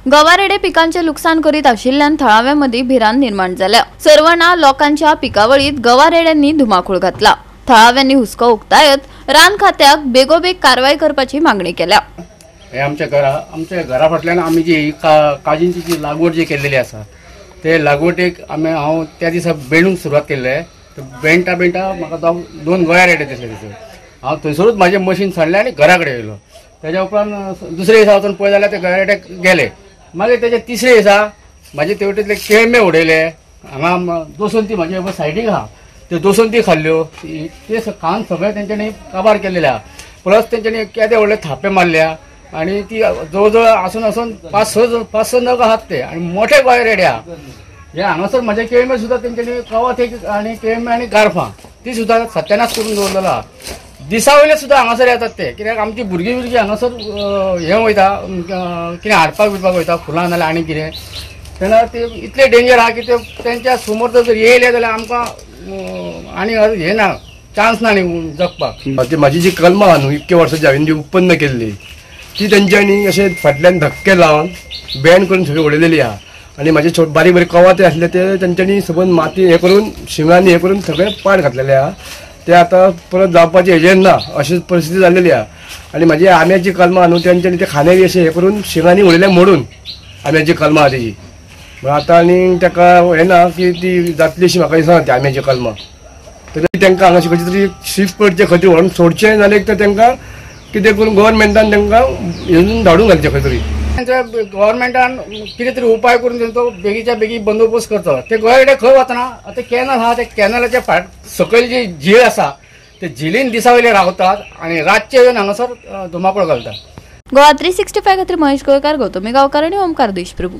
गवारेडे पिकांचे नुकसान करीत आशिल्ल्यान थळाव्यामध्ये भिरांत निर्माण झाल्या। सर्वना लोकांच्या पिकावळीत गवारेड्यांनी धुमाकूळ घातला। थळाव्यांनी हुस्को उक्तायत रान खात्याक बेगोबेग कारवाई करपाची मागणी केल्या। आमच्या घरा फाटल्यान आमी जी काजींची जी लागवड जी केलेली आसा ते लागवडीक हांव त्या दिसा बेंडूंक सुरवात केल्ले। बेंटा म्हाका 2 गवारेडे दिसले थंयसर। हांव थंयसरूच म्हाजें मशीन सांडलें आनी घरा कडेन येयलो। तेज्या उपरांत दुसरे दिसा वचून पळय जाल्यार ते गवारेड्याक गेले। मागीर तेजे तिसरे दिसा म्हाजे तेवटेतले केळमे उडयले। हांगा दोसंती म्हाजे सायडीक आहा ते दोसंती खाल्ल्यो। ते खावन सगळें तेंच्यांनी काबार केलेले आहा। प्लस तेंच्यांनी केदे व्हडले थापे मारल्या आणि ती जवळ आसून 5-6 नग आहात ते आणि मोठे गवारेडे आहा। हे हांगासर म्हाजे केळमे सुद्दां तेंच्यांनी कवथ आनी केळमे आनी गारफां ती सुद्दां सत्यानाश करून दवरलेलो आहा। दिसा वयले सुद्दां हांगासर येतात ते, कित्याक आमची भुरगीं हांगासर हे वयता कितें हाडपाक बिडपाक वयता फुलां नाल्यार आनी कितें, तेन्ना ते इतले डेंजर आहा की ते तेंच्या समोर जर येयले जाल्यार आमकां आनी हे ना, चान्स ना न्ही जगपाक। ती म्हाजी जी कलमां आहा न्हू इतके वर्सांची हांवें जी उत्पन्न केल्ली ती तेंच्यांनी अशे फाटल्यान धक्के लावन बॅन करून सगळी उडयलेली आहा। आनी म्हाजे बारीक बारीक कवाथे आसले ते तेंच्यांनी सबंद माती हे करून शिंगांनी हे करून सगळे पाड घातलेले आहा। ते आतां परत जावपाचें हेजेर ना अशी परिस्थिती जाल्लेली आहा। आनी म्हाजी आंब्याची कलमां न्हू तेंच्यांनी ते खांदेरी अशें हे करून शिंगांनी उडयले मोडून आंब्याची कलमां आहा तेजी। आतां आनी ताका हें ना की ती जातली अशी म्हाका दिसना ती आंब्याची कलमां। तरी तांकां हांगाशी खंयची तरी शिफ्ट करचें खंय तरी व्हरून सोडचें जाल्यार तर तांकां कितें करून गव्हर्नमेंटान तांकां हेतून धाडून घालचें खंय तरी। गव्हर्नमेंटान कितें तरी उपाय करून तेंचो बेगीच्या बेगी बंदोबस्त करचो। ते गवारेडे खंय वतना आतां कॅनल आहा ते कॅनलाच्या सकयल जी झील आसा ते झिलीन दिसा वयले रावतात आनी रातचे येवन हांगासर धुमाकूळ घालतात। गोवा 365 खातीर महेश गोयकार, गौतमी गांवकार आनी ओमकार देशप्रभू।